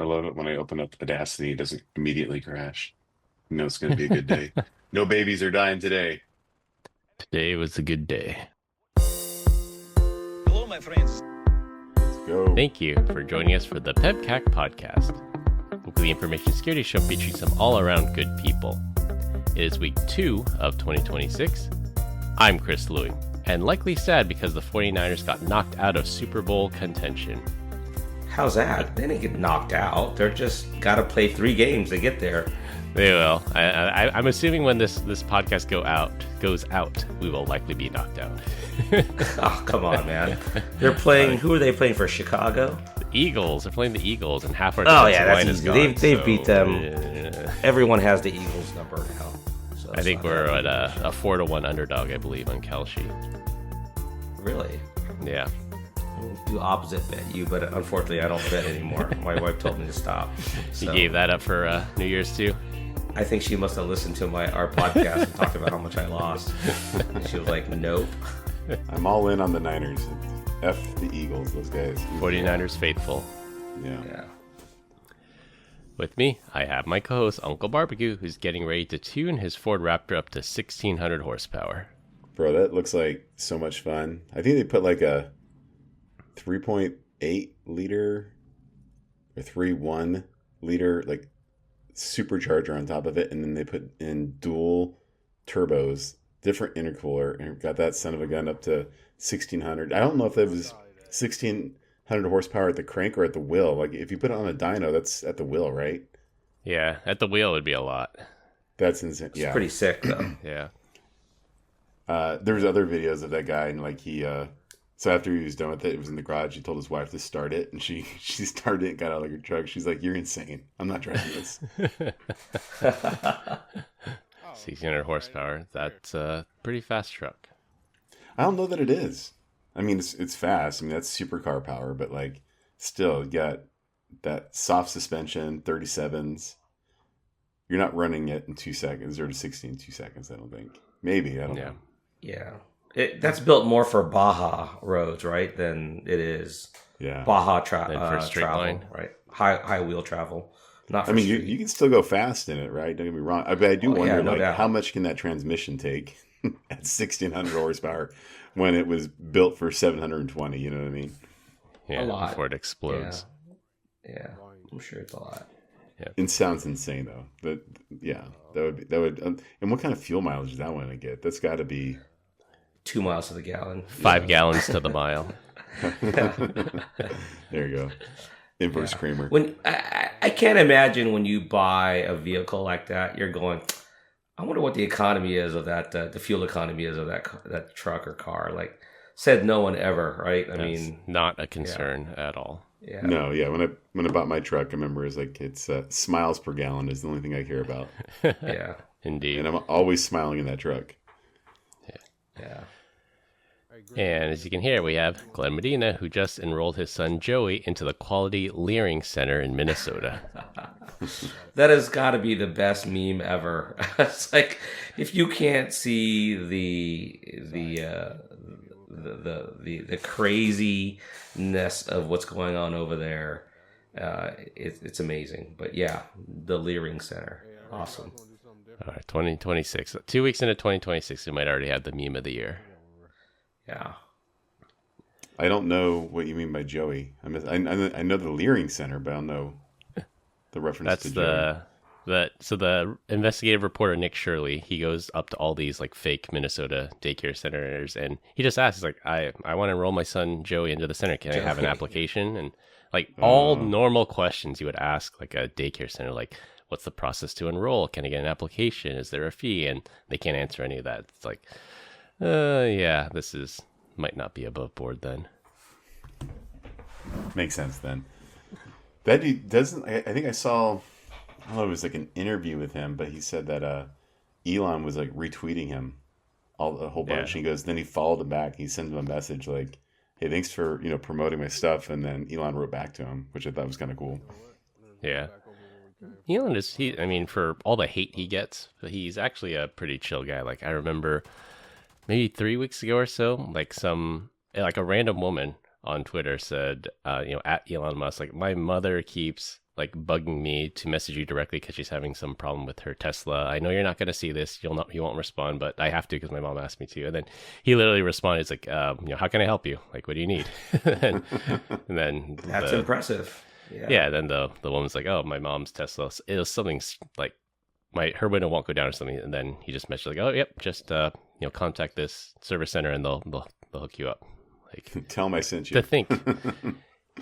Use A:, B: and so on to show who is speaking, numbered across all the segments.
A: love it when I open up Audacity, it doesn't immediately crash. You know it's going to be a good day. No babies are dying today.
B: Today was a good day.
C: Hello, my friends.
A: Let's go.
B: Thank you for joining us for the PEBCAK Podcast, weekly information security show featuring some all-around good people. It is week 2 of 2026. I'm Chris Louie, and likely sad because the 49ers got knocked out of Super Bowl contention.
D: How's that? They didn't get knocked out. They're just got to play 3 games to get there.
B: They will. I'm assuming when this podcast goes out, we will likely be knocked out.
D: Oh, come on, man. They're playing. Who are they playing for? Chicago?
B: The Eagles. They're playing the Eagles, and half our
D: defensive
B: line
D: that's
B: is
D: easy.
B: gone.
D: They've beat them. Everyone has the Eagles number now. So
B: I think we're at a 4-1 underdog, I believe, on Kelce.
D: Really?
B: Yeah.
D: Do opposite bet you, but unfortunately I don't bet anymore. My wife told me to stop.
B: So. You gave that up for New Year's too?
D: I think she must have listened to our podcast and talked about how much I lost. She was like, nope.
A: I'm all in on the Niners. F the Eagles, those guys.
B: 49ers faithful.
A: Yeah.
B: With me, I have my co-host Uncle Barbecue, who's getting ready to tune his Ford Raptor up to 1,600 horsepower.
A: Bro, that looks like so much fun. I think they put like a 3.8 liter or 3.1 liter like supercharger on top of it, and then they put in dual turbos, different intercooler, and got that son of a gun up to 1,600. I don't know if it was 1,600 horsepower at the crank or at the wheel. Like if you put it on a dyno, that's at the wheel, right?
B: Yeah, at the wheel would be a lot.
A: That's insane.
D: It's pretty sick though.
B: Yeah.
A: There was other videos of that guy, and like so after he was done with it, it was in the garage. He told his wife to start it, and she started it, got out of her truck. She's like, "You're insane. I'm not driving this."
B: 1,600 horsepower. That's a pretty fast truck.
A: I don't know that it is. I mean, it's fast. I mean, that's supercar power, but like, still, you got that soft suspension, 37s. You're not running it in 2 seconds, 0 to 60 in 2 seconds. I don't think. Maybe I don't know.
D: Yeah. That's built more for Baja roads, right? Than it is Baja
B: for straight
D: travel,
B: line.
D: right? High wheel travel. Not. For
A: you can still go fast in it, right? Don't get me wrong. But I do wonder, how much can that transmission take at 1,600 horsepower when it was built for 720? You know what I mean?
B: Yeah,
D: a lot.
B: Before it explodes.
D: Yeah, I'm sure it's a lot.
A: Yeah. It sounds insane though. But yeah, that would. And what kind of fuel mileage is that one to get? That's got to be
D: 2 miles to the gallon.
B: 5 gallons to the mile.
A: There you go. Inverse Kramer.
D: When I can't imagine when you buy a vehicle like that, you're going, I wonder what the economy is of that, the fuel economy is of that truck or car. Like, said no one ever, right? I mean,
B: not a concern at all.
D: Yeah.
A: No, yeah. When I bought my truck, I remember it was like it's smiles per gallon is the only thing I care about.
D: Yeah,
B: indeed.
A: And I'm always smiling in that truck.
D: Yeah.
B: And as you can hear, we have Glenn Medina, who just enrolled his son Joey into the Quality Leering Center in Minnesota.
D: That has got to be the best meme ever. It's like if you can't see the craziness of what's going on over there, it's amazing. But yeah, the Leering Center, awesome.
B: All right, 2026. 2 weeks into 2026, we might already have the meme of the year.
D: Yeah.
A: I don't know what you mean by Joey. I know the Leering Center, but I don't know the reference to Joey.
B: So the investigative reporter Nick Shirley, he goes up to all these like fake Minnesota daycare centers, and he just asks, he's like, I want to enroll my son Joey into the center. Can I have an application? And like all normal questions you would ask like a daycare center, like what's the process to enroll? Can I get an application? Is there a fee? And they can't answer any of that. It's like, yeah, this might not be above board then.
A: Makes sense then. That dude doesn't. I think I saw. I don't know. It was like an interview with him, but he said that Elon was like retweeting him a whole bunch. Yeah. He goes, then he followed him back. He sends him a message like, "Hey, thanks for promoting my stuff." And then Elon wrote back to him, which I thought was kind of cool.
B: Yeah. Elon for all the hate he gets, he's actually a pretty chill guy. Like I remember maybe 3 weeks ago or so, like a random woman on Twitter said, at Elon Musk, like, my mother keeps like bugging me to message you directly because she's having some problem with her Tesla. I know you're not going to see this. You won't respond, but I have to because my mom asked me to. And then he literally responded, it's like, how can I help you? Like, what do you need? and then
D: that's impressive.
B: Yeah. Then the woman's like, oh, my mom's Tesla. It was something like her window won't go down or something. And then he just messaged like, oh, yep, just contact this service center and they'll hook you up. Like,
A: tell him I sent you.
B: To think.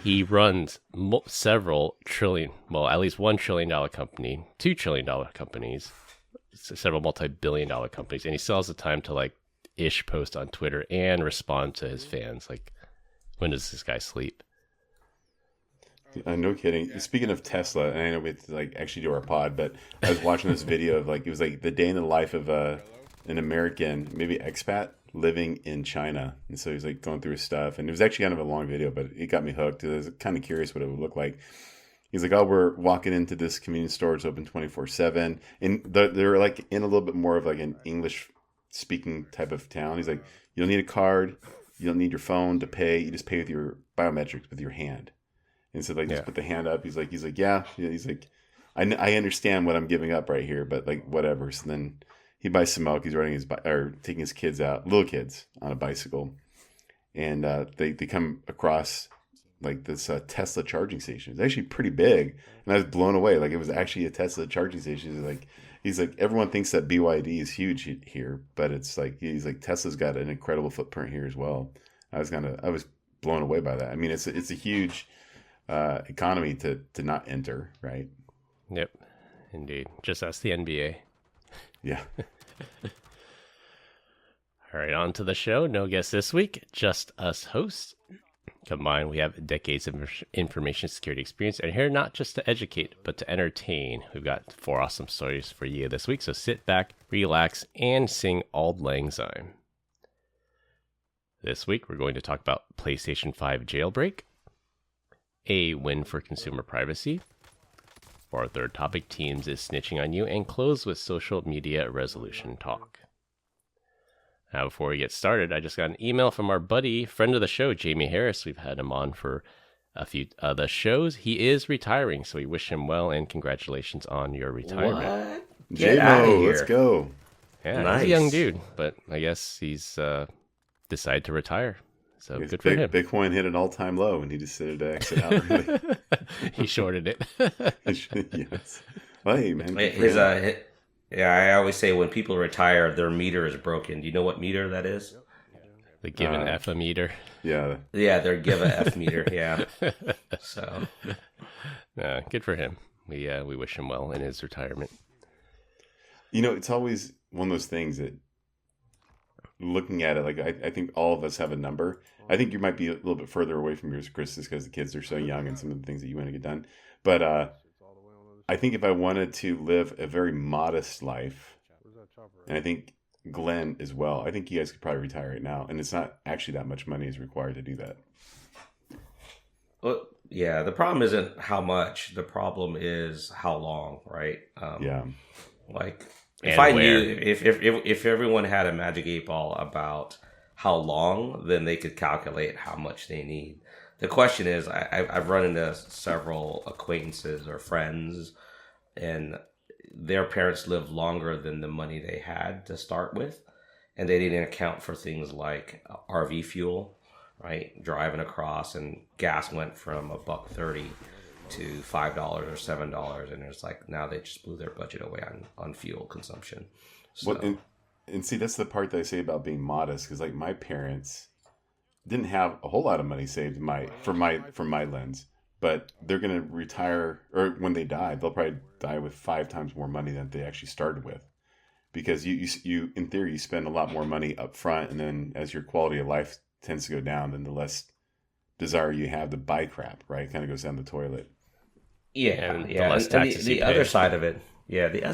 B: He runs several trillion, well, at least $1 trillion company, $2 trillion companies, several multi-billion-dollar companies, and he still has the time to like post on Twitter and respond to his fans. Like, when does this guy sleep?
A: No kidding. Speaking of Tesla, and I know we have to like actually do our pod, but I was watching this video of like it was like the day in the life of an American, maybe expat, living in China. And so he's like going through his stuff, and it was actually kind of a long video, but it got me hooked. I was kind of curious what it would look like. He's like, oh, we're walking into this convenience store. It's open 24/7. And they're like in a little bit more of like an English speaking type of town. He's like, you don't need a card. You don't need your phone to pay. You just pay with your biometrics, with your hand. And so like, just put the hand up. He's like, yeah. He's like, I understand what I'm giving up right here, but like whatever. So then he buys some milk. He's riding taking his kids out, little kids, on a bicycle, and they come across like this Tesla charging station. It's actually pretty big, and I was blown away. Like it was actually a Tesla charging station. He's like everyone thinks that BYD is huge here, but it's like he's like Tesla's got an incredible footprint here as well. I was blown away by that. I mean, it's a huge economy to not enter, right?
B: Yep, indeed. Just ask the NBA.
A: Yeah.
B: All right, on to the show. No guests this week, just us hosts. Combined, we have decades of information security experience, and here not just to educate, but to entertain. We've got 4 awesome stories for you this week, so sit back, relax, and sing Auld Lang Syne. This week, we're going to talk about PlayStation 5 Jailbreak, a win for consumer privacy. For our third topic, Teams is snitching on you, and close with social media resolution talk. Now, before we get started, I just got an email from our buddy, friend of the show, Jamie Harris. We've had him on for a few other shows. He is retiring, so we wish him well and congratulations on your retirement.
D: What?
A: J-Mo, let's go.
B: Yeah,
D: nice.
B: He's a young dude, but I guess he's decided to retire. So good for him.
A: Bitcoin hit an all-time low, and he decided to exit out. Really.
B: He shorted it.
A: Yes. Well, hey, man.
D: I always say when people retire, their meter is broken. Do you know what meter that is?
B: The give an F a meter.
A: Yeah.
D: Yeah, they're give a F meter. Yeah. So.
B: Good for him. We wish him well in his retirement.
A: You know, it's always one of those things that, looking at it, like I think all of us have a number. I think you might be a little bit further away from yours, Chris, just because the kids are so young and some of the things that you want to get done. But I think if I wanted to live a very modest life, and I think Glenn as well, I think you guys could probably retire right now. And it's not actually that much money is required to do that.
D: Well, yeah, the problem isn't how much. The problem is how long, right?
A: Yeah.
D: Like,
B: And
D: if I
B: where.
D: knew, if everyone had a magic 8-ball about how long, then they could calculate how much they need. The question is, I've run into several acquaintances or friends, and their parents lived longer than the money they had to start with, and they didn't account for things like RV fuel, right? Driving across, and gas went from $1.30 to $5 or $7, and it's like now they just blew their budget away on fuel consumption. So.
A: Well, and see, that's the part that I say about being modest, because like my parents didn't have a whole lot of money saved from my lens, but they're going to retire, or when they die, they'll probably die with 5 times more money than they actually started with, because you in theory you spend a lot more money up front, and then as your quality of life tends to go down, then the less desire you have to buy crap, right? It kind of goes down the toilet.
D: Yeah.
B: The less taxes
D: the
B: you
D: other
B: pay.
D: side of it,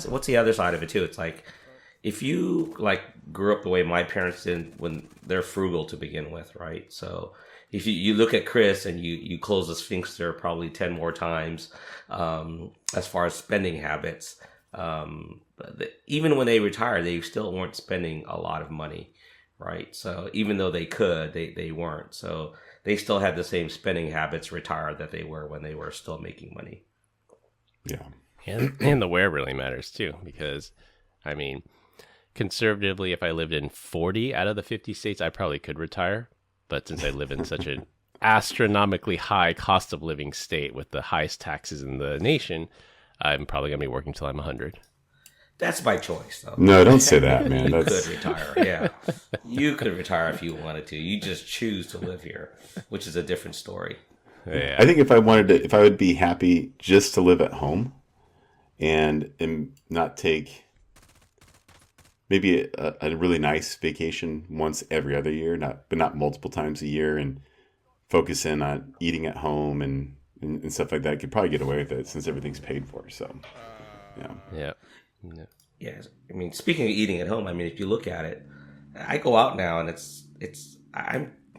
D: what's the other side of it too? It's like, if you like grew up the way my parents did, when they're frugal to begin with, right? So if you look at Chris and you close the sphincter probably 10 more times, as far as spending habits, even when they retired, they still weren't spending a lot of money, right? So even though they could, they weren't. So they still had the same spending habits retired that they were when they were still making money.
A: Yeah.
B: And the where really matters too, because I mean, conservatively, if I lived in 40 out of the 50 states, I probably could retire. But since I live in such an astronomically high cost of living state with the highest taxes in the nation, I'm probably going to be working till I'm 100.
D: That's by choice, though.
A: No, don't say that, man.
D: You could retire, yeah. You could retire if you wanted to. You just choose to live here, which is a different story.
B: Yeah.
A: I think if I would be happy just to live at home and not take maybe a really nice vacation once every other year, but not multiple times a year, and focus in on eating at home and stuff like that, I could probably get away with it since everything's paid for. So, yeah.
D: Yeah. I mean, speaking of eating at home, I mean, if you look at it, I go out now and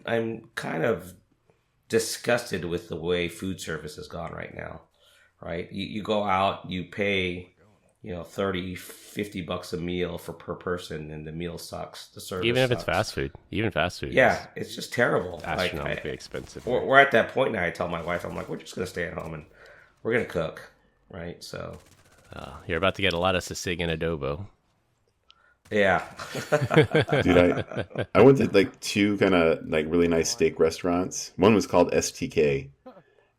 D: I'm kind of disgusted with the way food service has gone right now, right? You go out, you pay, $30-$50 a meal per person, and the meal sucks. The service
B: Even if
D: sucks.
B: it's fast food. Even fast food.
D: Yeah, it's just terrible.
B: Astronomically expensive.
D: We're at that point now. I tell my wife, I'm like, we're just going to stay at home and we're going to cook, right? So...
B: you're about to get a lot of sisig and adobo.
D: Yeah.
A: Dude, I went to like two kind of like really nice steak restaurants. One was called STK.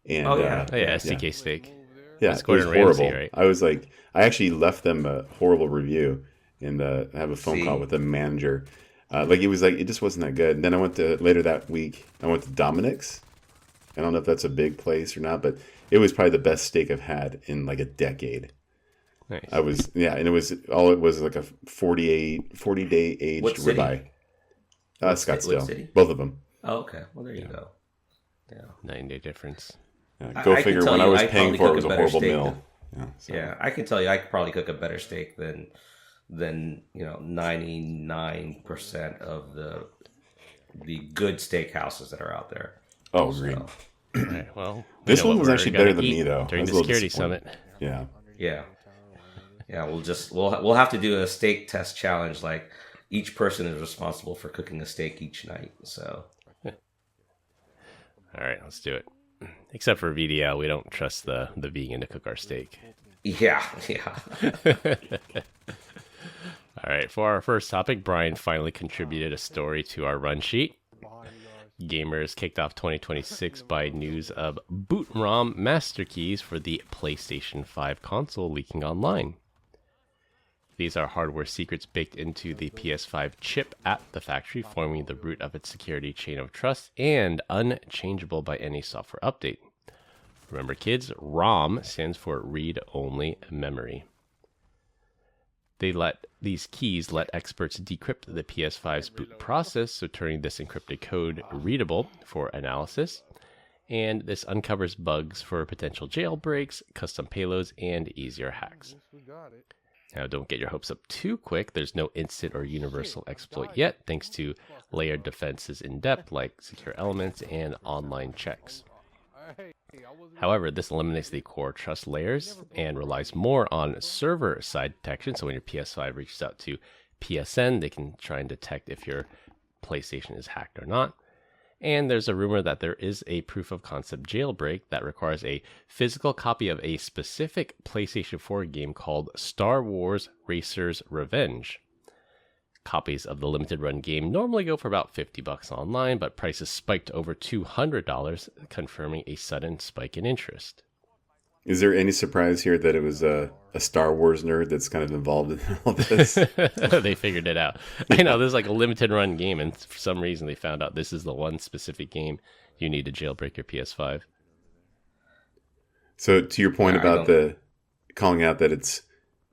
A: And,
B: STK steak.
A: Yeah,
B: That's
A: it was
B: Gordon
A: horrible.
B: Ramsay, right?
A: I was like, I actually left them a horrible review and have a phone call with the manager. It just wasn't that good. And then later that week, I went to Dominic's. I don't know if that's a big place or not, but it was probably the best steak I've had in like a decade.
B: Nice.
A: And it was like a 40-day aged ribeye. Scottsdale.
D: What city?
A: Both of them.
D: Oh, okay. Well, there you go. Yeah.
B: 9-day difference.
A: Yeah, go figure. When I was paying for it, it was a horrible meal.
D: Yeah, I can tell you, I could probably cook a better steak than 99% of the good steakhouses that are out there.
A: Oh, agreed.
B: All right, well,
A: this one was actually better than me, though.
B: During the security summit.
A: Yeah.
D: Yeah. Yeah, we'll have to do a steak test challenge. Like each person is responsible for cooking a steak each night. So,
B: all right, let's do it. Except for VDL, we don't trust the vegan to cook our steak.
D: Yeah.
B: All right, for our first topic, Brian finally contributed a story to our run sheet. Gamers kicked off 2026 by news of boot ROM master keys for the PlayStation 5 console leaking online. These are hardware secrets baked into the PS5 chip at the factory, forming the root of its security chain of trust and unchangeable by any software update. Remember, kids, ROM stands for read-only memory. These keys let experts decrypt the PS5's boot process, so turning this encrypted code readable for analysis. And this uncovers bugs for potential jailbreaks, custom payloads, and easier hacks. Now, don't get your hopes up too quick. There's no instant or universal exploit yet, thanks to layered defenses in depth like secure elements and online checks. However, this eliminates the core trust layers and relies more on server-side detection. So when your PS5 reaches out to PSN, they can try and detect if your PlayStation is hacked or not. And there's a rumor that there is a proof of concept jailbreak that requires a physical copy of a specific PlayStation 4 game called Star Wars Racer's Revenge. Copies of the limited run game normally go for about $50 online, but prices spiked over $200, confirming a sudden spike in interest.
A: Is there any surprise here that it was a Star Wars nerd that's kind of involved in all this?
B: They figured it out. I know, this is like a limited run game, and for some reason they found out this is the one specific game you need to jailbreak your PS5.
A: So to your point about the calling out that it's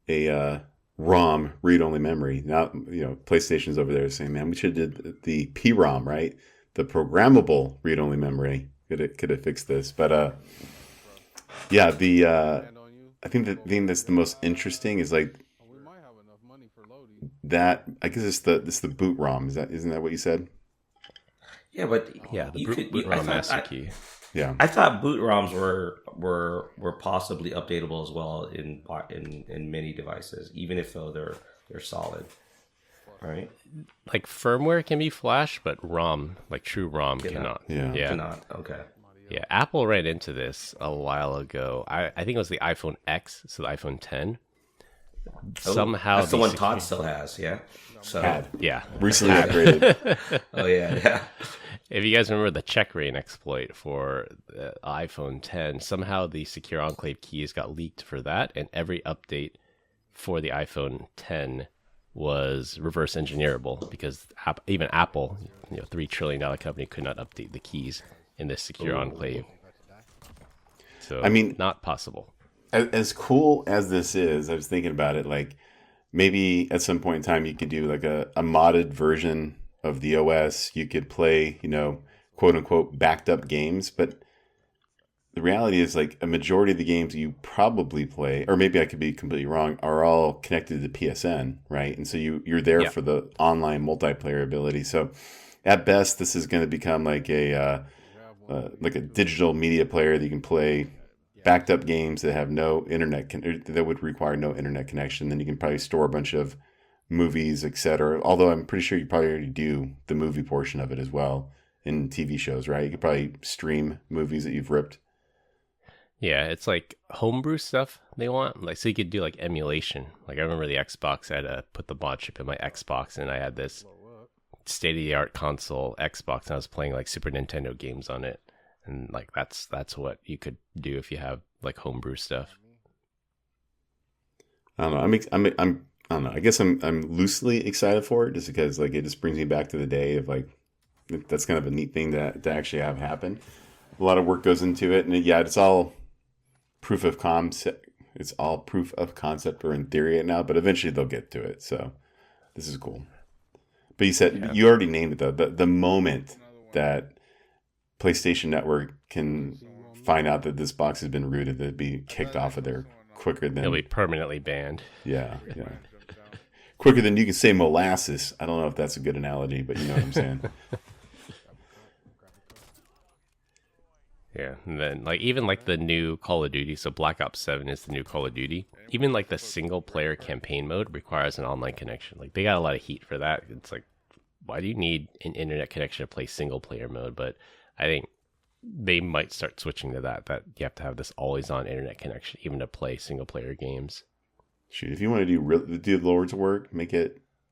A: a ROM read-only memory, now PlayStation's over there saying, "Man, we should have did the PROM, right? The programmable read-only memory could have fixed this." But yeah, I think the thing that's the most interesting is like that. I guess it's the boot ROM. Isn't that what you said?
D: Yeah, but
B: the boot ROM master key.
A: Yeah,
D: I thought boot ROMs were possibly updatable as well in many devices, even if they're solid. right?
B: Like firmware can be flash, but ROM, like true ROM, cannot.
A: Yeah.
D: Cannot. Okay.
B: Yeah, Apple ran into this a while ago. I think it was the iPhone X, so the iPhone 10. Somehow
D: that's the one Todd still has. Yeah. So
B: yeah,
A: Recently upgraded.
D: oh yeah.
B: if you guys remember the check rain exploit for the iPhone 10, somehow the secure enclave keys got leaked for that, and every update for the iPhone 10 was reverse engineerable because even Apple, $3 trillion company, could not update the keys in this secure enclave. So, I mean, not possible.
A: As cool as this is, I was thinking about it, like maybe at some point in time you could do like a modded version of the OS. You could play, quote unquote, backed up games. But the reality is, like, a majority of the games you probably play, or maybe I could be completely wrong, are all connected to PSN, right? And so you're there for the online multiplayer ability. So at best, this is going to become like a digital media player that you can play backed up games that have no internet that would require no internet connection. Then you can probably store a bunch of movies, etc. Although I'm pretty sure you probably already do the movie portion of it as well in TV shows, right? You could probably stream movies that you've ripped.
B: Yeah, it's like homebrew stuff they want. Like, so you could do like emulation. Like, I remember the Xbox, I had to put the mod chip in my Xbox, and I had this state-of-the-art console Xbox, and I was playing like Super Nintendo games on it. And like that's what you could do if you have like homebrew stuff.
A: I don't know. I don't know. I guess I'm loosely excited for it just because like it just brings me back to the day of like that's kind of a neat thing to actually have happen. A lot of work goes into it, and it's all proof of concept. It's all proof of concept or in theory right now, but eventually they'll get to it. So this is cool. But you said you already named it though. The moment that PlayStation Network can find out that this box has been rooted, they'd be kicked off of there quicker than
B: it'll be permanently banned.
A: Yeah. Quicker than you can say molasses. I don't know if that's a good analogy, but you know what I'm saying.
B: Yeah, and then like even like the new Call of Duty, so Black Ops 7 is the new Call of Duty. Even like the single player campaign mode requires an online connection. Like they got a lot of heat for that. It's like, why do you need an internet connection to play single player mode? But I think they might start switching to that you have to have this always on internet connection even to play single player games.
A: Shoot, if you want to do the Lord's work,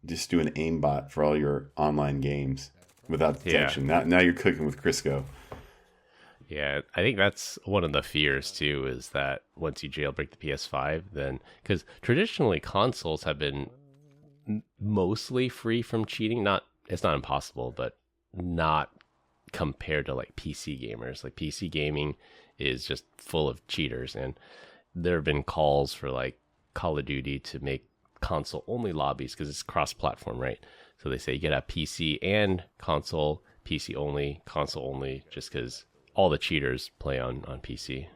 A: just do an aimbot for all your online games without detection. Now you're cooking with Crisco.
B: Yeah, I think that's one of the fears too, is that once you jailbreak the PS5, then because traditionally consoles have been mostly free from cheating. It's not impossible, but not compared to like PC gamers. Like PC gaming is just full of cheaters, and there have been calls for like Call of Duty to make console only lobbies because it's cross-platform, right? So they say you get a PC and console, PC only, console only, just because all the cheaters play on PC.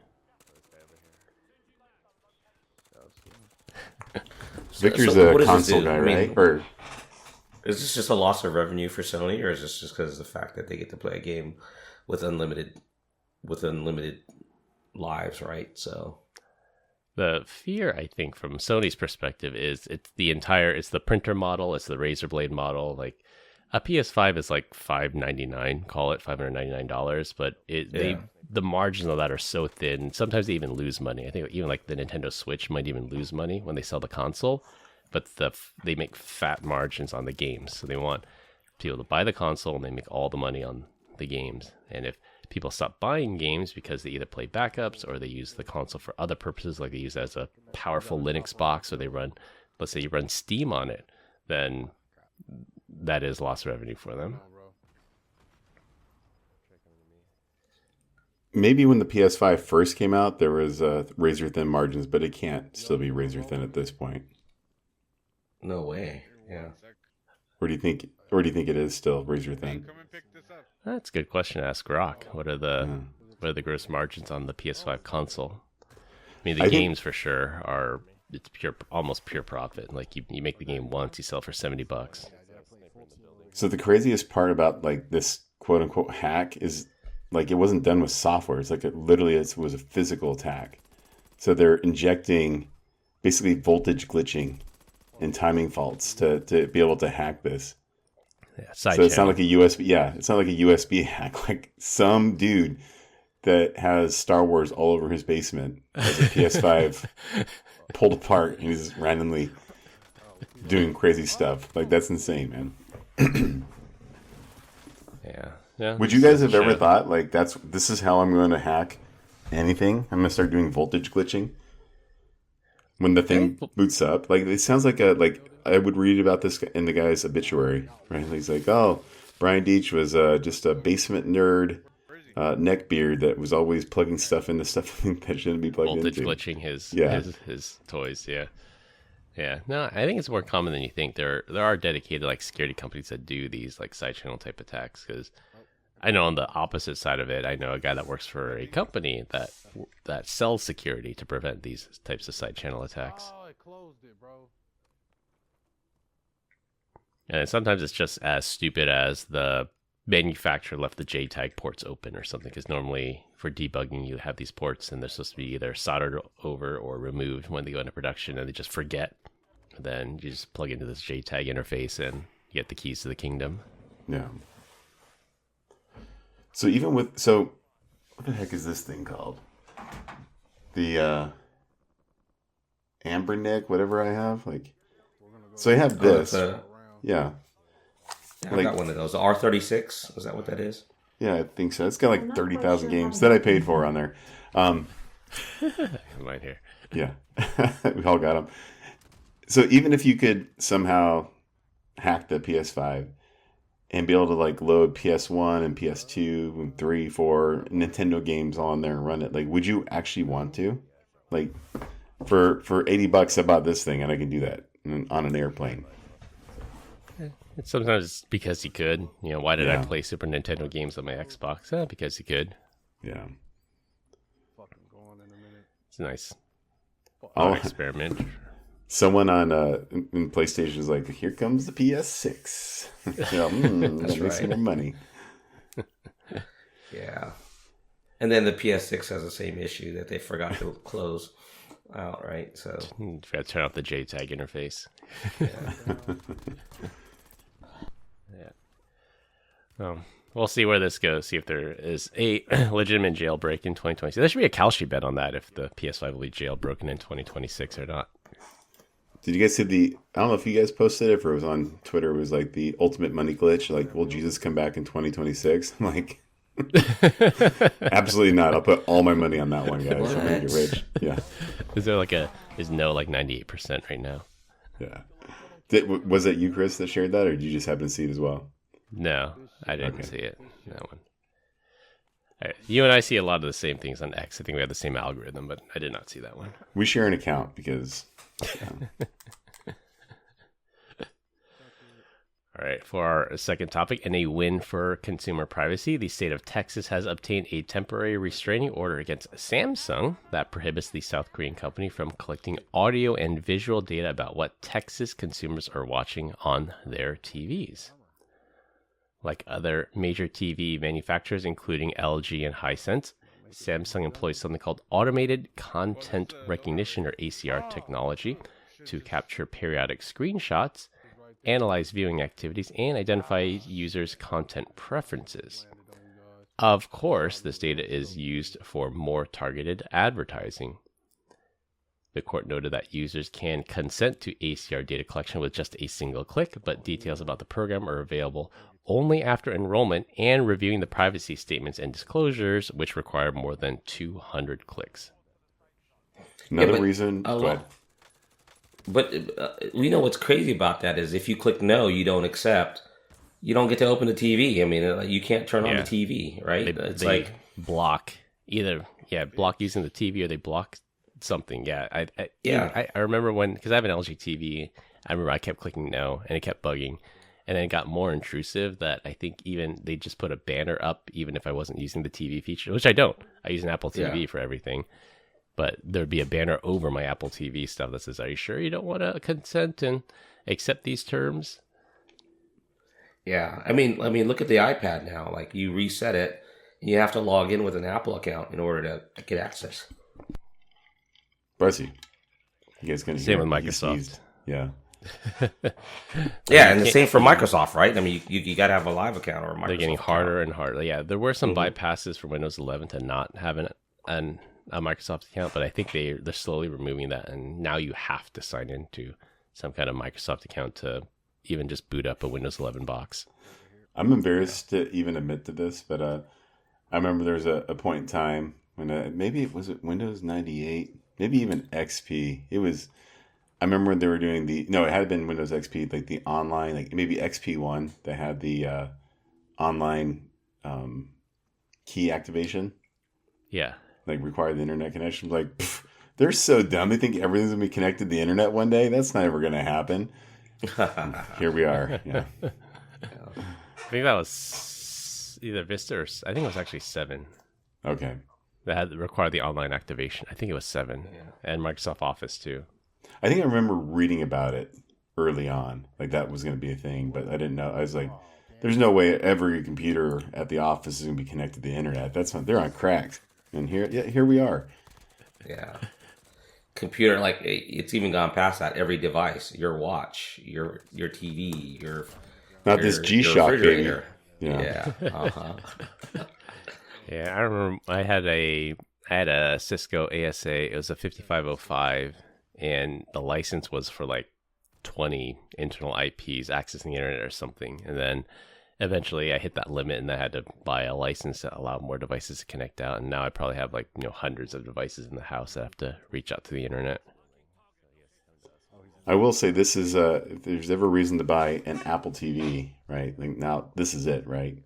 A: Victor's a console guy, right? Or
D: is this just a loss of revenue for Sony, or is this just because of the fact that they get to play a game with unlimited lives, right? So
B: the fear, I think, from Sony's perspective is it's the printer model, it's the razor blade model. Like a PS5 is like $599, call it $599, but the margins of that are so thin. Sometimes they even lose money. I think even like the Nintendo Switch might even lose money when they sell the console, but they make fat margins on the games. So they want people to buy the console and they make all the money on the games. And if people stop buying games because they either play backups or they use the console for other purposes, like they use it as a powerful Linux box, or they run, let's say you run Steam on it, then that is lost revenue for them.
A: Maybe when the PS5 first came out, there was razor thin margins, but it can't still be razor thin at this point.
D: No way. Yeah.
A: Or do you think it is still razor thin?
B: That's a good question to ask Rock. What are the gross margins on the PS5 console? I mean, the games for sure it's almost pure profit. Like you make the game once, you sell for $70.
A: So the craziest part about like this quote unquote hack is like it wasn't done with software. It's like it was a physical attack. So they're injecting basically voltage glitching and timing faults to be able to hack this.
B: Yeah,
A: So it's not like a USB. Yeah, it's not like a USB hack. Like some dude that has Star Wars all over his basement has a PS5 pulled apart and he's randomly doing crazy stuff. Like that's insane, man.
B: Yeah.
A: Would you guys have ever thought like this is how I'm going to hack anything? I'm going to start doing voltage glitching when the thing boots up. Like it sounds like I would read about this in the guy's obituary, right? He's like, oh, Brian Deitch was just a basement nerd, neckbeard that was always plugging stuff into stuff that shouldn't be plugged
B: voltage
A: into.
B: glitching his toys. Yeah. No, I think it's more common than you think. There are dedicated like security companies that do these like side channel type attacks. Because I know on the opposite side of it, I know a guy that works for a company that sells security to prevent these types of side channel attacks.
C: Oh, it closed it, bro.
B: And sometimes it's just as stupid as the manufacturer left the JTAG ports open or something. Because normally for debugging, you have these ports and they're supposed to be either soldered over or removed when they go into production, and they just forget. And then you just plug into this JTAG interface and you get the keys to the kingdom.
A: Yeah. So what the heck is this thing called? The Ambernick, whatever I have, like. So I have this. Yeah.
D: I got one of those. The R36. Is that what that is?
A: Yeah, I think so. It's got like 30,000 games that I paid for on there.
B: Mine here.
A: Yeah, we all got them. So even if you could somehow hack the PS5 and be able to like load PS1 and PS2 and 3, 4 Nintendo games on there and run it, like, would you actually want to? Like, for $80, I bought this thing and I can do that on an airplane.
B: It's sometimes because you could. You know, why did I play Super Nintendo games on my Xbox? Because you could.
A: Yeah.
B: It's a nice
A: Oh,
B: experiment.
A: Someone on in PlayStation is like, "Here comes the PS6." That's right. Some more money.
D: Yeah. And then the PS6 has the same issue that they forgot to close out, right? So
B: you got to turn off the JTAG interface. Yeah. We'll see where this goes. See if there is a legitimate jailbreak in 2026. There should be a Kalshi bet on that if the PS5 will be jailbroken in 2026 or not.
A: Did you guys see I don't know if you guys posted it or it was on Twitter. It was like the ultimate money glitch. Like, will Jesus come back in 2026? I'm like, absolutely not. I'll put all my money on that one, guys. I'm gonna get rich. Yeah.
B: Is there is no 98% right now?
A: Yeah. Was it you, Chris, that shared that, or did you just happen to see it as well?
B: No, I didn't see it. That one. Right. You and I see a lot of the same things on X. I think we have the same algorithm, but I did not see that one.
A: We share an account because.
B: All right, for our second topic, and a win for consumer privacy, the state of Texas has obtained a temporary restraining order against Samsung that prohibits the South Korean company from collecting audio and visual data about what Texas consumers are watching on their TVs. Like other major TV manufacturers, including LG and Hisense, Samsung employs something called Automated Content Recognition, or ACR technology, to capture periodic screenshots, analyze viewing activities, and identify users' content preferences. Of course, this data is used for more targeted advertising. The court noted that users can consent to ACR data collection with just a single click, but details about the program are available only after enrollment and reviewing the privacy statements and disclosures, which require more than 200 clicks.
A: Another reason. Go ahead.
D: But we know what's crazy about that is if you click no, you don't accept, you don't get to open the TV. I mean, you can't turn on the TV, right?
B: They block block using the TV, or they block something. Yeah, I remember because I have an LG TV. I remember I kept clicking no, and it kept bugging. And then it got more intrusive that I think even they just put a banner up, even if I wasn't using the TV feature, which I don't. I use an Apple TV for everything. But there'd be a banner over my Apple TV stuff that says, "Are you sure you don't want to consent and accept these terms?"
D: Yeah. I mean, look at the iPad now. Like, you reset it, and you have to log in with an Apple account in order to get access.
A: Buzzy. You guys going to
B: Same with Microsoft.
A: Yeah.
D: Yeah, and the same for Microsoft, right? I mean, you got to have a live account or a Microsoft.
B: They're getting harder
D: account.
B: and harder. Yeah, there were some bypasses for Windows 11 to not have a Microsoft account, but I think they're slowly removing that, and now you have to sign into some kind of Microsoft account to even just boot up a Windows 11 box.
A: I'm embarrassed to even admit to this, but I remember there was a point in time when maybe it was Windows 98, maybe even XP. I remember when they were doing it had been Windows XP, like the online, like maybe XP1 that had the online key activation.
B: Yeah.
A: Like required the internet connection. Like, they're so dumb. They think everything's going to be connected to the internet one day. That's not ever going to happen. Here we are. Yeah.
B: I think that was either Vista or I think it was actually 7.
A: Okay.
B: That had required the online activation. I think it was 7, and Microsoft Office too.
A: I think I remember reading about it early on, like that was going to be a thing, but I didn't know. I was like, "There's no way every computer at the office is going to be connected to the internet. That's not. They're on cracks." And here we are.
D: Yeah. Computer, like it's even gone past that. Every device, your watch, your TV,
A: this G-Shock, baby.
D: Yeah.
B: Yeah, I remember I had a Cisco ASA. It was a 5505, and the license was for like 20 internal IPs accessing the internet or something. And then eventually I hit that limit, and I had to buy a license to allow more devices to connect out. And now I probably have like hundreds of devices in the house that have to reach out to the internet.
A: I will say this is if there's ever a reason to buy an Apple TV, right? Like now this is it, right?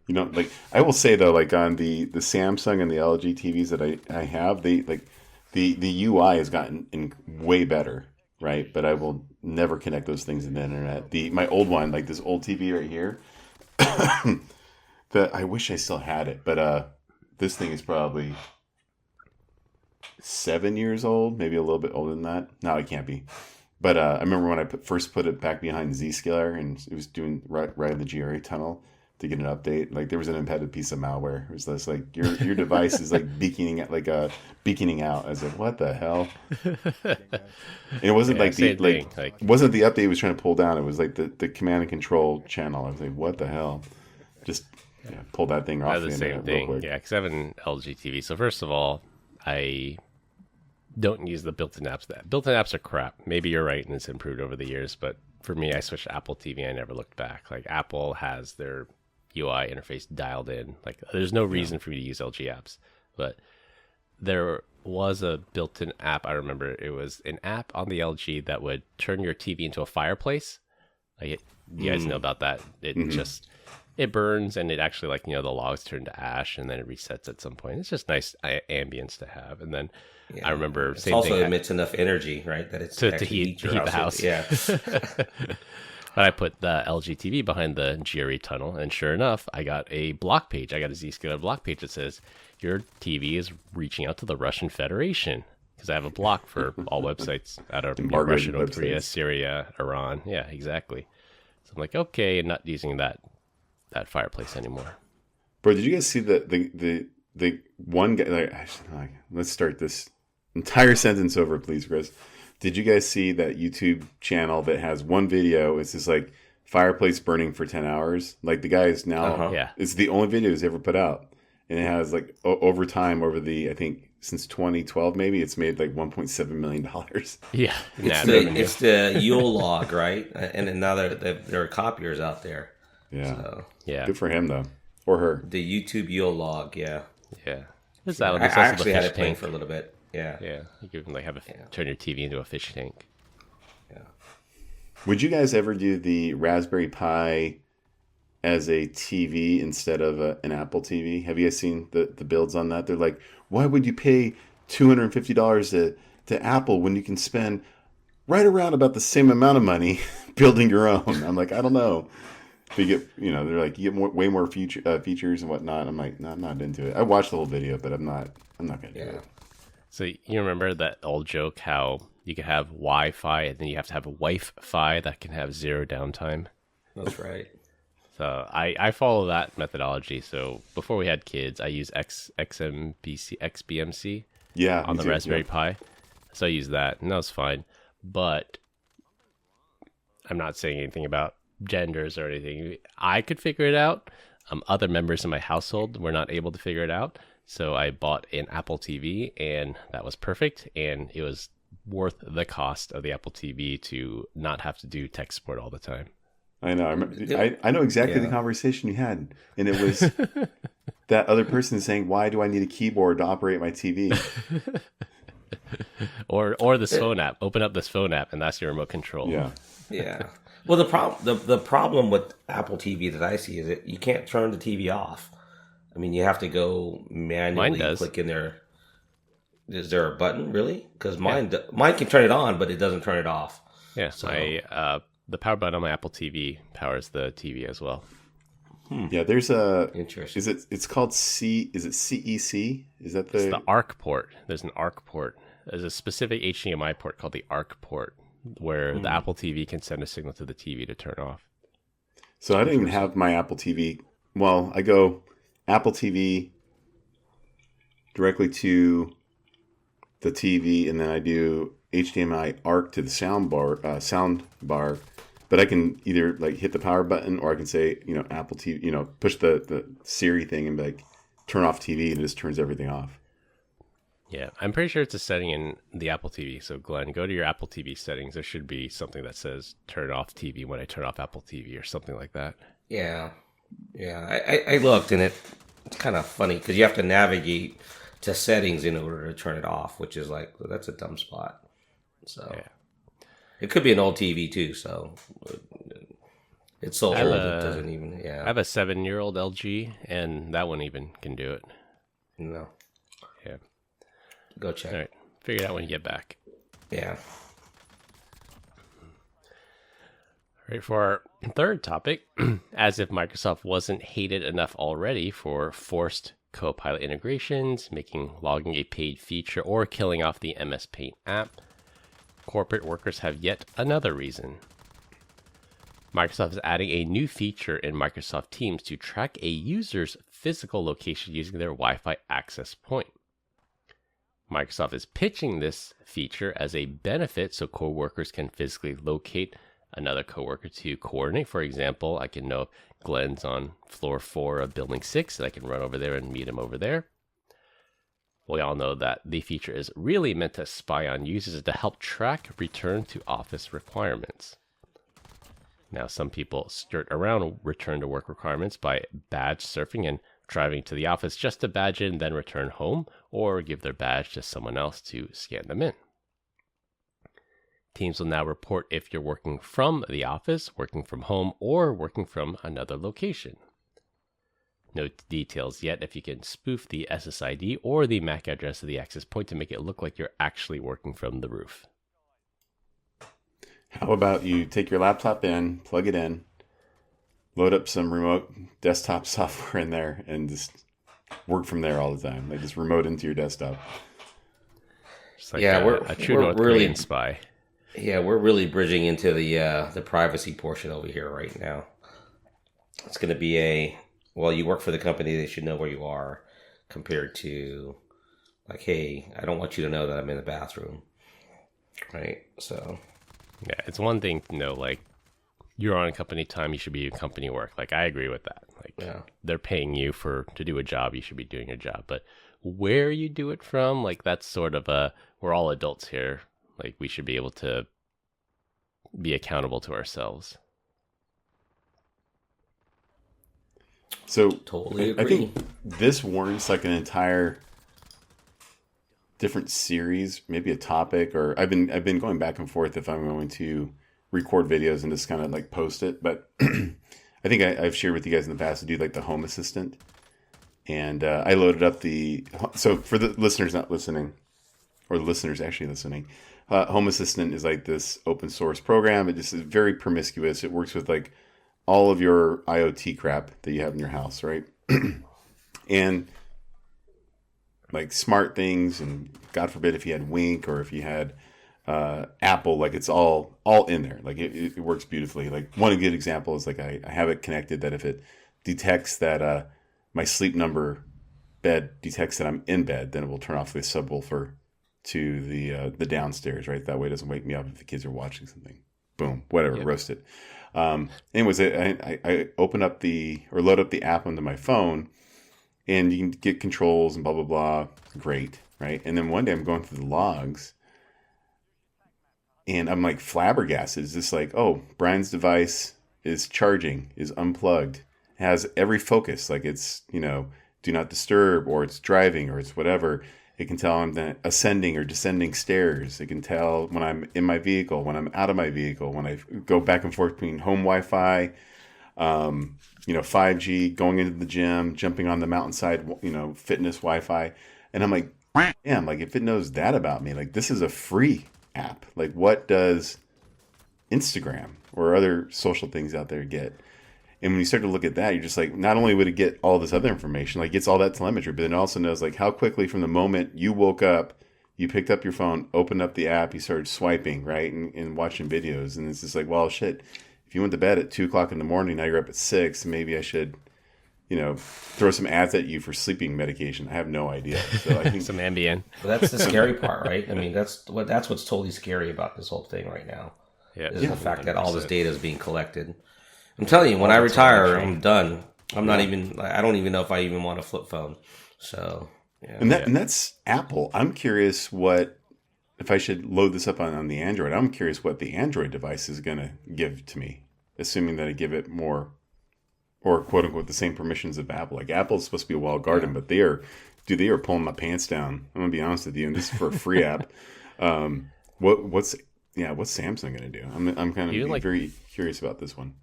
A: Like I will say though, like on the Samsung and the LG TVs that I have, they like the UI has gotten way better, right? But I will never connect those things to the internet. My old one, like this old TV right here, that I wish I still had it, but this thing is probably 7 years old, maybe a little bit older than that. No, it can't be. But I remember when I first put it back behind Zscaler, and it was doing right in the GRA tunnel to get an update. Like there was an embedded piece of malware. It was just like your device is like beaconing out. I was like, what the hell? And it wasn't it wasn't the update it was trying to pull down. It was like the command and control channel. I was like, what the hell? Just pull that thing off.
B: The same thing. Yeah, because I have an LG TV. So first of all, I don't use the built-in apps. Built-in apps are crap. Maybe you're right, and it's improved over the years. But for me, I switched to Apple TV. I never looked back. Like Apple has their UI interface dialed in. Like there's no reason for me to use LG apps. But there was a built-in app. I remember it was an app on the LG that would turn your TV into a fireplace. Like you guys know about that. It burns, and it actually the logs turn to ash, and then it resets at some point. It's just nice ambience to have. And then I remember
D: it also emits enough energy, right? That it's
B: to heat the house. Yeah. But I put the LG TV behind the GRE tunnel, and sure enough, I got a block page. I got a Zscaler block page that says, your TV is reaching out to the Russian Federation. Because I have a block for all websites out of Russia, North Korea, Syria, Iran. Yeah, exactly. So I'm like, okay, and not using that fireplace anymore.
A: Bro, did you guys see the one guy? Let's start this entire sentence over, please, Chris. Did you guys see that YouTube channel that has one video? It's just like fireplace burning for 10 hours. Like the guy is now, it's the only video he's ever put out. And it has like over time, I think since 2012, maybe it's made like $1.7 million.
B: Yeah.
D: It's the Yule log, right? And then now there are copiers out there.
A: Yeah.
D: So,
B: yeah.
A: Good for him though. Or her.
D: The YouTube Yule log. Yeah.
B: Yeah.
D: I actually had it playing for a little bit. Yeah.
B: Yeah. You can turn your TV into a fish tank.
D: Yeah.
A: Would you guys ever do the Raspberry Pi as a TV instead of an Apple TV? Have you guys seen the builds on that? They're like, why would you pay $250 to Apple when you can spend right around about the same amount of money building your own? I'm like, I don't know. But you get, they're like, you get way more features and whatnot. I'm like, no, I'm not into it. I watched the whole video, but I'm not going to do it.
B: So you remember that old joke how you can have Wi-Fi and then you have to have a Wi-Fi that can have zero downtime?
D: That's right.
B: So I follow that methodology. So before we had kids, I used XBMC on the Raspberry Pi. So I used that, and that was fine. But I'm not saying anything about genders or anything. I could figure it out. Other members in my household were not able to figure it out. So I bought an Apple TV, and that was perfect. And it was worth the cost of the Apple TV to not have to do tech support all the time.
A: I know. I know exactly the conversation you had, and it was that other person saying, "Why do I need a keyboard to operate my TV?"
B: or this phone app. Open up this phone app, and that's your remote control.
D: Yeah. Well, the problem with Apple TV that I see is that you can't turn the TV off. I mean, you have to go manually click in there. Is there a button, really? Because mine can turn it on, but it doesn't turn it off.
B: Yeah, so the power button on my Apple TV powers the TV as well.
A: Yeah, there's a
D: interesting.
A: It's called C. Is it CEC? Is that
B: It's the ARC port? There's an ARC port. There's a specific HDMI port called the ARC port, where the Apple TV can send a signal to the TV to turn off.
A: So I don't even have my Apple TV. Well, I go Apple TV directly to the TV, and then I do HDMI ARC to the sound bar. But I can either like hit the power button, or I can say, Apple TV, push the Siri thing and be like, turn off TV, and it just turns everything off.
B: Yeah, I'm pretty sure it's a setting in the Apple TV. So Glenn, go to your Apple TV settings. There should be something that says turn off TV when I turn off Apple TV or something like that.
D: Yeah. I looked, and it's kind of funny because you have to navigate to settings in order to turn it off, which is like, that's a dumb spot. So it could be an old TV too. So it's so old it doesn't even. Yeah,
B: I have a 7-year-old LG, and that one even can do it.
D: No.
B: Yeah.
D: Go check.
B: All right. Figure it out when you get back.
D: Yeah.
B: All right. For our third topic, as if Microsoft wasn't hated enough already for forced Copilot integrations, making logging a paid feature, or killing off the MS Paint app, corporate workers have yet another reason. Microsoft is adding a new feature in Microsoft Teams to track a user's physical location using their Wi-Fi access point. Microsoft is pitching this feature as a benefit so coworkers can physically locate another coworker to coordinate. For example, I can know if Glenn's on floor 4 of building 6, and I can run over there and meet him over there. We all know that the feature is really meant to spy on users to help track return to office requirements. Now, some people skirt around return to work requirements by badge surfing and driving to the office just to badge in, then return home, or give their badge to someone else to scan them in. Teams will now report if you're working from the office, working from home, or working from another location. No details yet if you can spoof the SSID or the MAC address of the access point to make it look like you're actually working from the roof.
A: How about you take your laptop in, plug it in, load up some remote desktop software in there, and just work from there all the time. Like just remote into your desktop.
B: Just like a true North Korean spy.
D: Yeah, we're really bridging into the privacy portion over here right now. It's going to be you work for the company, they should know where you are, compared to like, hey, I don't want you to know that I'm in the bathroom. Right? So
B: yeah, it's one thing to know, like, you're on company time, you should be in company work. Like, I agree with that. Like, they're paying you to do a job, you should be doing your job. But where you do it from, like, that's sort of we're all adults here. Like, we should be able to be accountable to ourselves.
A: So
D: totally agree.
A: I think this warrants like an entire different series, maybe a topic, or I've been going back and forth if I'm going to record videos and just kind of like post it. But I think I've shared with you guys in the past to do like the Home Assistant, and I loaded up so for the listeners not listening, or the listeners actually listening, Home Assistant is like this open source program. It just is very promiscuous. It works with like all of your IoT crap that you have in your house, right? And like smart things, and God forbid if you had Wink or if you had Apple, like it's all in there. Like it works beautifully. Like one good example is like I have it connected that if it detects that my sleep number bed detects that I'm in bed, then it will turn off the subwoofer to the downstairs, right? That way it doesn't wake me up if the kids are watching something. boom, whatever, roasted. Anyways, I open up load up the app onto my phone, and you can get controls and blah, blah, blah. Great, right? And then one day I'm going through the logs, and I'm like flabbergasted. It's just like, oh, Brian's device is charging, is unplugged, has every focus. Like it's, do not disturb, or it's driving, or it's whatever. It can tell I'm ascending or descending stairs. It can tell when I'm in my vehicle, when I'm out of my vehicle, when I go back and forth between home Wi-Fi, 5G, going into the gym, jumping on the mountainside, fitness Wi-Fi. And I'm like, damn, like if it knows that about me, like this is a free app. Like what does Instagram or other social things out there get? And when you start to look at that, you're just like, not only would it get all this other information, like it gets all that telemetry, but it also knows like how quickly from the moment you woke up, you picked up your phone, opened up the app, you started swiping, right? And watching videos. And it's just like, well, shit, if you went to bed at 2:00 in the morning, now you're up at 6, maybe I should, throw some ads at you for sleeping medication. I have no idea. So I think
B: some Ambien.
D: Well, that's the scary part, right? I mean, that's what's totally scary about this whole thing right now.
B: Yeah.
D: Is the fact that all this data is being collected. I'm telling you, when I retire, I'm done. I don't even know if I even want a flip phone. So, yeah.
A: And that's Apple. I'm curious if I should load this up on the Android. I'm curious what the Android device is going to give to me, assuming that I give it more, or quote unquote, the same permissions of Apple. Like Apple's supposed to be a walled garden, but they are pulling my pants down. I'm going to be honest with you. And this is for a free app. What's Samsung going to do? I'm kind of very curious about this one.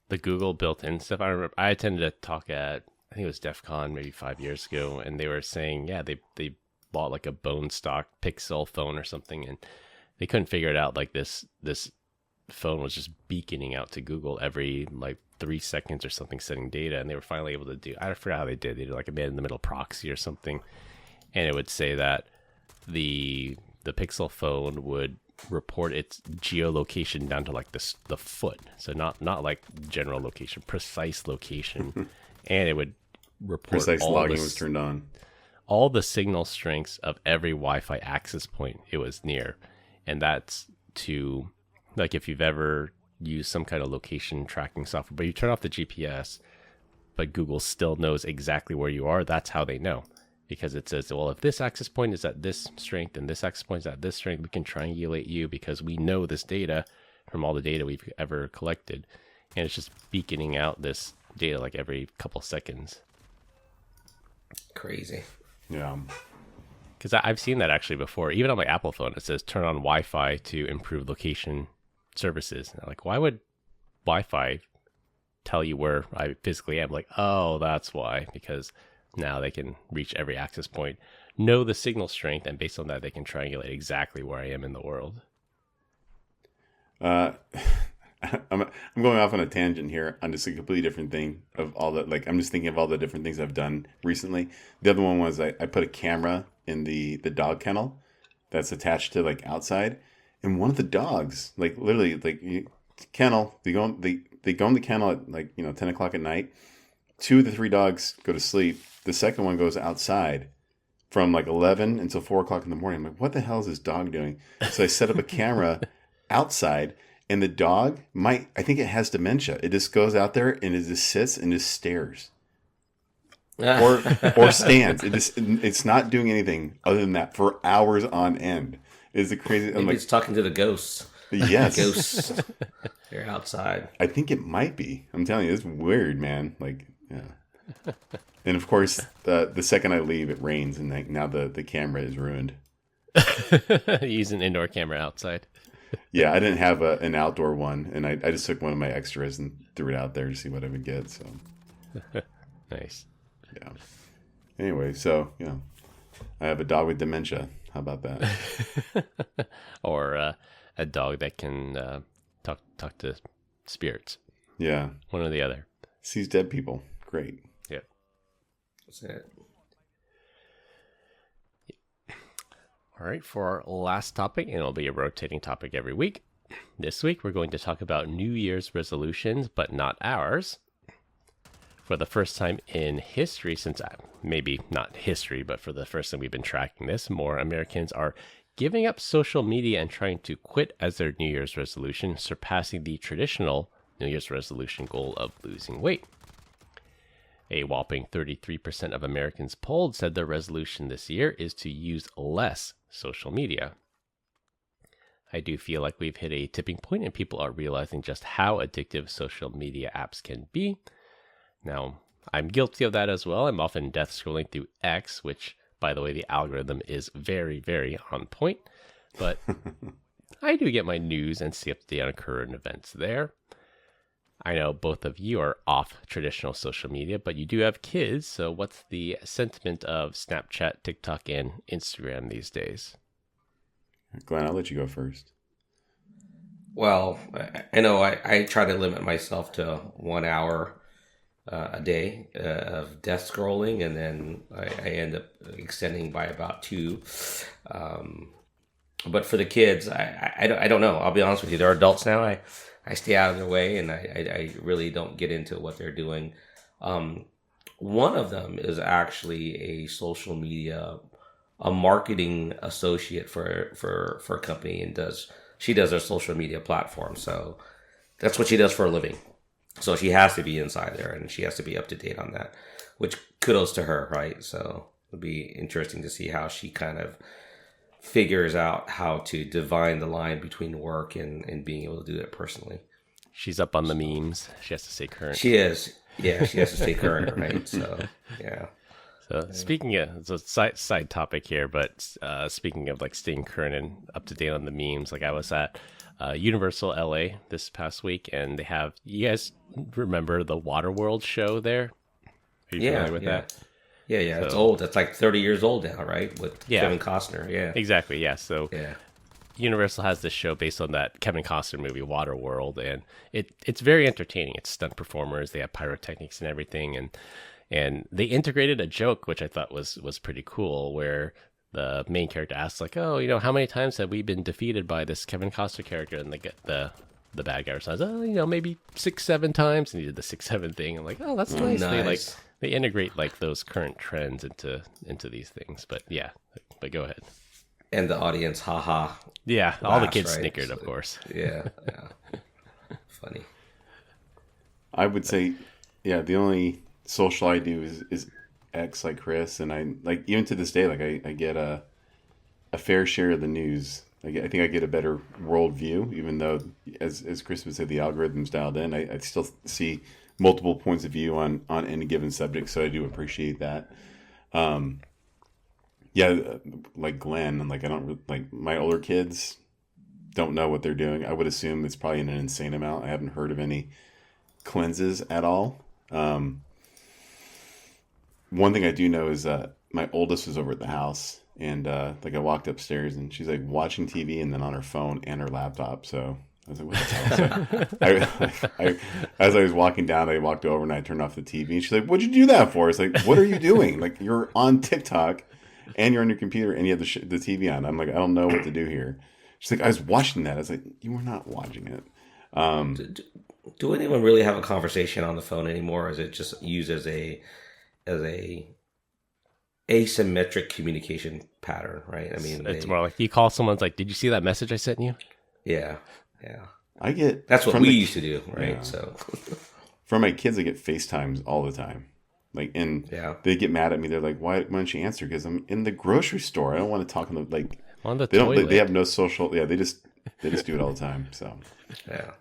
B: The Google built-in stuff. I remember I attended a talk at, I think it was DEF CON maybe 5 years ago, and they were saying, they bought like a bone stock Pixel phone or something, and they couldn't figure it out. Like this phone was just beaconing out to Google every like 3 seconds or something, sending data, and they were finally able to do. I forgot how they did. They did like a man-in-the-middle proxy or something, and it would say that the Pixel phone would report its geolocation down to like the foot, so not like general location, precise location, and it would report
A: precise logging was turned on,
B: all the signal strengths of every Wi-Fi access point it was near. And that's to, like, if you've ever used some kind of location tracking software, but you turn off the GPS, but Google still knows exactly where you are. That's how they know. Because it says, well, if this access point is at this strength and this access point is at this strength, we can triangulate you because we know this data from all the data we've ever collected. And it's just beaconing out this data like every couple seconds.
D: Crazy.
A: Yeah.
B: Because I've seen that actually before. Even on my Apple phone, it says turn on Wi-Fi to improve location services. And I'm like, why would Wi-Fi tell you where I physically am? Like, oh, that's why. Because now they can reach every access point, know the signal strength, and based on that, they can triangulate exactly where I am in the world.
A: I'm going off on a tangent here on just a completely different thing of all the, like, I'm just thinking of all the different things I've done recently. The other one was I put a camera in the dog kennel that's attached to like outside, and one of the dogs, like literally, like kennel, they go in the kennel at like 10 o'clock at night. 2 of the 3 dogs go to sleep. The second one goes outside from like 11 until 4 o'clock in the morning. I'm like, what the hell is this dog doing? So I set up a camera outside, and the dog I think it has dementia. It just goes out there and it just sits and just stares. or stands. It's not doing anything other than that for hours on end. It's the crazy.
D: Maybe it's talking to the ghosts.
A: Yes.
D: Ghosts. They're outside.
A: I think it might be. I'm telling you, it's weird, man. Like, yeah. And of course, the second I leave, it rains, and now the camera is ruined.
B: Use an indoor camera outside.
A: Yeah, I didn't have an outdoor one, and I just took one of my extras and threw it out there to see what I would get. So,
B: nice.
A: Yeah. Anyway, so I have a dog with dementia. How about that?
B: Or a dog that can talk to spirits.
A: Yeah.
B: One or the other.
A: Sees dead people. Great.
B: Yeah.
D: That's it.
B: All right, for our last topic, and it'll be a rotating topic every week. This week, we're going to talk about New Year's resolutions, but not ours. For the first time in history, since maybe not history, but for the first time we've been tracking this, more Americans are giving up social media and trying to quit as their New Year's resolution, surpassing the traditional New Year's resolution goal of losing weight. A whopping 33% of Americans polled said their resolution this year is to use less social media. I do feel like we've hit a tipping point and people are realizing just how addictive social media apps can be. Now, I'm guilty of that as well. I'm often death scrolling through X, which, by the way, the algorithm is very, very on point. But I do get my news and see update on current events there. I know both of you are off traditional social media, but you do have kids. So what's the sentiment of Snapchat, TikTok, and Instagram these days?
A: Glenn, I'll let you go first.
D: Well, I know I try to limit myself to 1 hour a day of death scrolling, and then I end up extending by about 2. But for the kids, I don't know. I'll be honest with you. They're adults now. I stay out of their way, and I really don't get into what they're doing. One of them is actually a social media, a marketing associate for a company, and she does their social media platform. So that's what she does for a living. So she has to be inside there, and she has to be up to date on that, which kudos to her, right? So it'll be interesting to see how she kind of figures out how to divine the line between work and being able to do it personally. She's
B: up on the memes. She has to stay current.
D: She is. Yeah, she has to stay current, right? So, yeah.
B: So speaking of, it's a side topic here, but speaking of like staying current and up to date on the memes, like I was at Universal LA this past week, and they have, you guys remember the Waterworld show there? Are you familiar with that?
D: Yeah, so, it's old. It's like 30 years old now, right? With Kevin Costner, yeah.
B: Exactly, yeah. So Universal has this show based on that Kevin Costner movie, Waterworld, and it's very entertaining. It's stunt performers, they have pyrotechnics and everything, and they integrated a joke, which I thought was pretty cool, where the main character asks, like, oh, you know, how many times have we been defeated by this Kevin Costner character? And they get the bad guy responds, oh, you know, maybe 6-7 times. And he did the 6-7 thing. I'm like, oh, that's nice.
D: Nice.
B: They integrate like those current trends into these things. But yeah, but go ahead.
D: And the audience, haha.
B: Yeah, all the kids
D: right?
B: snickered, of course.
D: Yeah. Funny.
A: I would say, yeah, the only social I do is X, like Chris, and I like even to this day, like I get a fair share of the news. I think I get a better world view, even though, as Chris would say, the algorithm's dialed in. I still see multiple points of view on any given subject, so I do appreciate that. Like Glenn, like I don't like my older kids don't know what they're doing. I would assume it's probably an insane amount. I haven't heard of any cleanses at all. One thing I do know is my oldest was over at the house, and like I walked upstairs and she's like watching TV and then on her phone and her laptop. So I was like, what the hell? I as I was walking down, I walked over and I turned off the TV. And she's like, what'd you do that for? It's like, what are you doing? Like, you're on TikTok and you're on your computer and you have the TV on. I'm like, I don't know what to do here. She's like, I was watching that. I was like, you were not watching it.
D: Do anyone really have a conversation on the phone anymore? Or is it just used as a asymmetric communication pattern, right? I mean,
B: it's more like you call someone's like, did you see that message I sent you?
D: Yeah.
A: I get
D: that's what we used to do, right? Yeah. So
A: from my kids, I get FaceTimes all the time, like, and they get mad at me. They're like, why don't you answer? Because I'm in the grocery store. I don't want to talk on the like.
B: On the
A: toilet. They have no social. Yeah, they just do it all the time. So
D: yeah.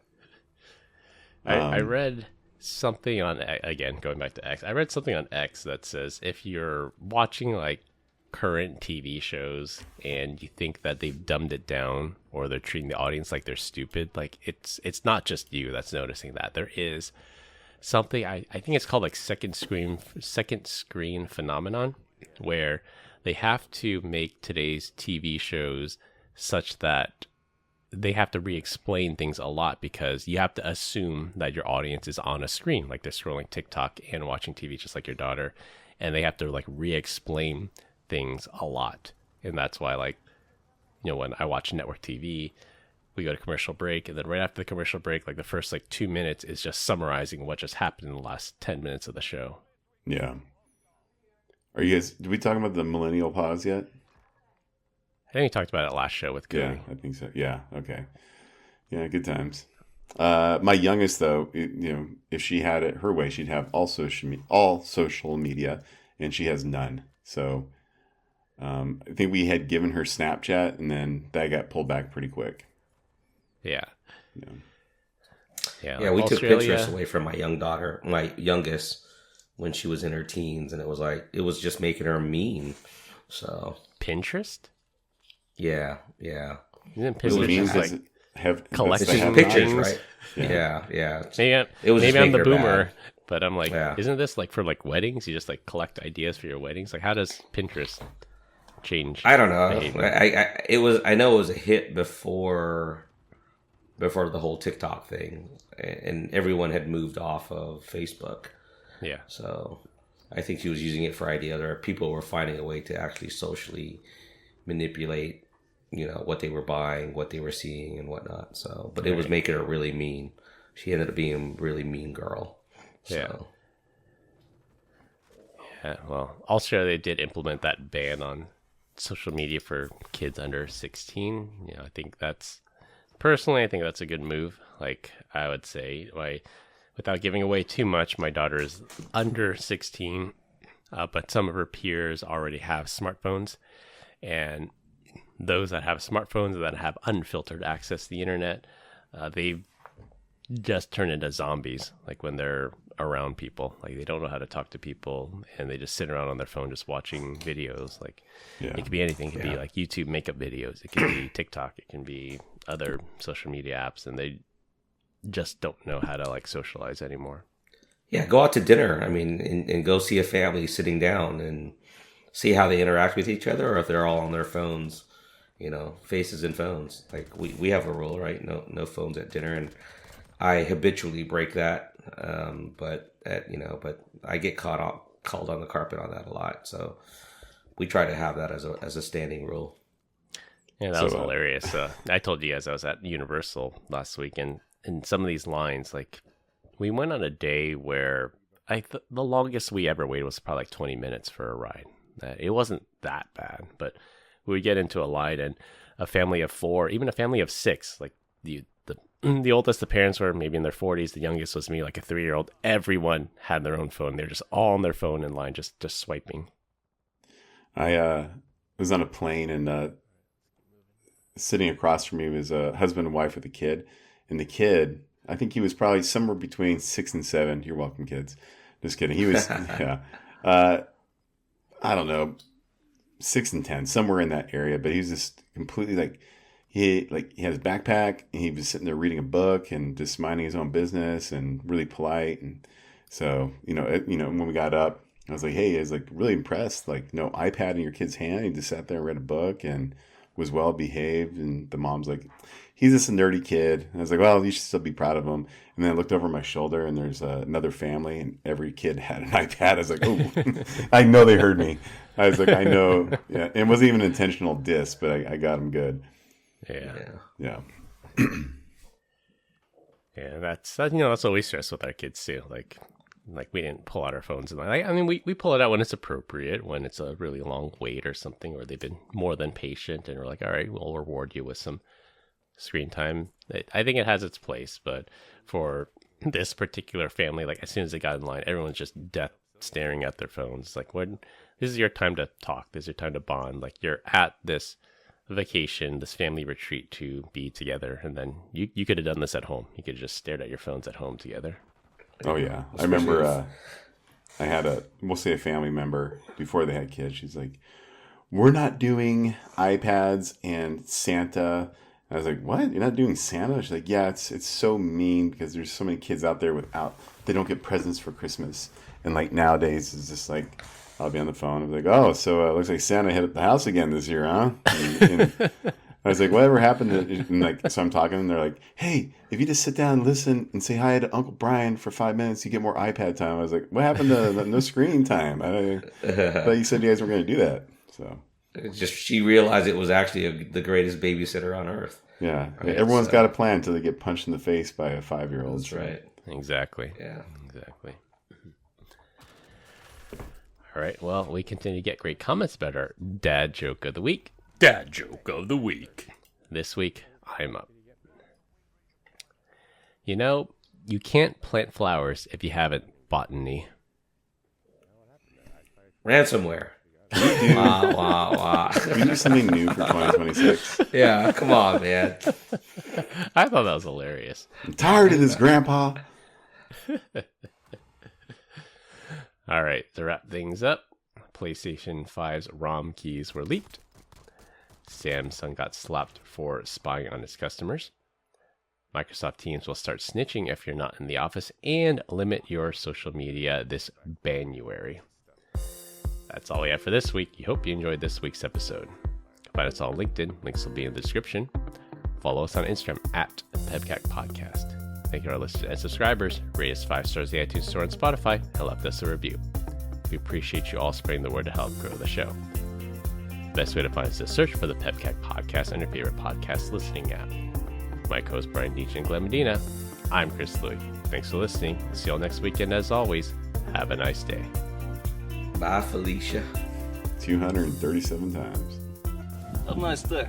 B: I read something on, again, going back to X, I read something on X that says if you're watching like current TV shows and you think that they've dumbed it down or they're treating the audience like they're stupid, like it's not just you that's noticing that. There is something, I think it's called like second screen phenomenon, where they have to make today's TV shows such that they have to re-explain things a lot, because you have to assume that your audience is on a screen, like they're scrolling TikTok and watching TV just like your daughter, and they have to like re-explain things a lot. And that's why, like, you know, when I watch network TV, we go to commercial break, and then right after the commercial break, like the first like 2 minutes is just summarizing what just happened in the last 10 minutes of the show.
A: Yeah. Are you guys, did we talk about the millennial pause yet?
B: think we talked about it last show with Cody.
A: Yeah, I think so. Yeah, okay. Yeah, good times. My youngest, though, if she had it her way, she'd have all social media, and she has none. So I think we had given her Snapchat, and then that got pulled back pretty quick.
B: Yeah.
D: Yeah, we took Pinterest away from my youngest, when she was in her teens, and it was just making her mean. So
B: Pinterest?
D: Yeah.
B: Isn't Pinterest just like
A: have
B: collection
D: pictures,
B: things?
D: right? Yeah.
B: Maybe I'm the boomer, but I'm like,
D: Yeah.
B: isn't this like for like weddings? You just like collect ideas for your weddings. Like, how does Pinterest change?
D: I don't know.
B: behavior?
D: I know it was a hit before the whole TikTok thing, and everyone had moved off of Facebook.
B: Yeah.
D: So I think she was using it for ideas, or people were finding a way to actually socially manipulate, what they were buying, what they were seeing, and whatnot. So, but it was making her really mean. She ended up being a really mean girl. So.
B: Yeah. Well, Australia did implement that ban on social media for kids under 16. I think that's a good move. Like, I would say, without giving away too much, my daughter is under 16, but some of her peers already have smartphones, and those that have smartphones that have unfiltered access to the internet, they just turn into zombies. Like, when they're around people, like, they don't know how to talk to people, and they just sit around on their phone just watching videos. Like, it could be anything. It could be like YouTube makeup videos. It can be TikTok. It can be other social media apps, and they just don't know how to like socialize anymore.
D: Yeah, go out to dinner. I mean, and go see a family sitting down and see how they interact with each other, or if they're all on their phones, faces and phones. Like, we have a rule, right? No phones at dinner, and I habitually break that. But I get called on the carpet on that a lot. So we try to have that as a standing rule.
B: Yeah, that was hilarious. I told you guys I was at Universal last week, and some of these lines, like, we went on a day where the longest we ever waited was probably like 20 minutes for a ride. It wasn't that bad, but we would get into a line, and a family of 4, even a family of 6, like the oldest, the parents were maybe in their 40s. The youngest was me, like a 3-year-old. Everyone had their own phone. They're just all on their phone in line, just swiping.
A: I was on a plane, and sitting across from me was a husband and wife with a kid. And the kid, I think he was probably somewhere between 6 and 7. You're welcome, kids. Just kidding. He was, I don't know, 6 and 10, somewhere in that area. But he was just completely like, he had his backpack, and he was sitting there reading a book and just minding his own business and really polite. And so, when we got up, I was like, hey, I was like really impressed. Like, no iPad in your kid's hand. He just sat there and read a book and was well behaved. And the mom's like, he's just a nerdy kid. And I was like, well, you should still be proud of him. And then I looked over my shoulder, and there's another family, and every kid had an iPad. I was like, oh, I know they heard me. I was like, I know. Yeah, it wasn't even an intentional diss, but I got him good. Yeah.
B: Yeah, that's what we stress with our kids too. Like we didn't pull out our phones, and we pull it out when it's appropriate, when it's a really long wait or something, or they've been more than patient, and we're like, all right, we'll reward you with some screen time. I think it has its place, but for this particular family, like, as soon as they got in line, everyone's just death staring at their phones. Like, this is your time to talk. This is your time to bond. Like, you're at this vacation, this family retreat to be together, and then you could have done this at home. You could have just stared at your phones at home together.
A: Oh yeah, I remember I had a family member before they had kids. She's like, we're not doing iPads and Santa. I was like, what? You're not doing Santa? She's like, yeah, it's so mean because there's so many kids out there they don't get presents for Christmas. And like nowadays, it's just like, I'll be on the phone and be like, oh, so it looks like Santa hit at the house again this year, huh? And I was like, whatever happened to, and like, so I'm talking, and they're like, hey, if you just sit down and listen and say hi to Uncle Brian for 5 minutes, you get more iPad time. I was like, what happened to no screen time? I thought you said you guys were going to do that. So
D: she realized it was actually the greatest babysitter on earth.
A: Yeah. Right? Everyone's got a plan until they get punched in the face by a 5-year-old.
D: That's right.
B: Exactly.
D: Yeah.
B: Exactly. All right. Well, we continue to get great comments about our dad joke of the week.
C: Dad joke of the week.
B: This week, I'm up. You know, you can't plant flowers if you haven't bought any.
D: Ransomware. Wow.
A: Can we do something new for 2026?
D: Yeah, come on, man.
B: I thought that was hilarious.
A: I'm tired of this, Grandpa.
B: All right, to wrap things up, PlayStation 5's ROM keys were leaked. Samsung got slapped for spying on its customers. Microsoft Teams will start snitching if you're not in the office, and limit your social media this January. That's all we have for this week. We hope you enjoyed this week's episode. Find us all on LinkedIn. Links will be in the description. Follow us on Instagram at PEBCAK Podcast. Thank you to our listeners and subscribers. Rate us 5 stars in the iTunes Store and Spotify, and left us a review. We appreciate you all spreading the word to help grow the show. The best way to find us is to search for the PEBCAK Podcast on your favorite podcast listening app. My co-host Brian Deach and Glenn Medina. I'm Chris Louie. Thanks for listening. See you all next weekend. As always, have a nice day.
D: Bye, Felicia.
A: 237 times.
E: Have a nice day.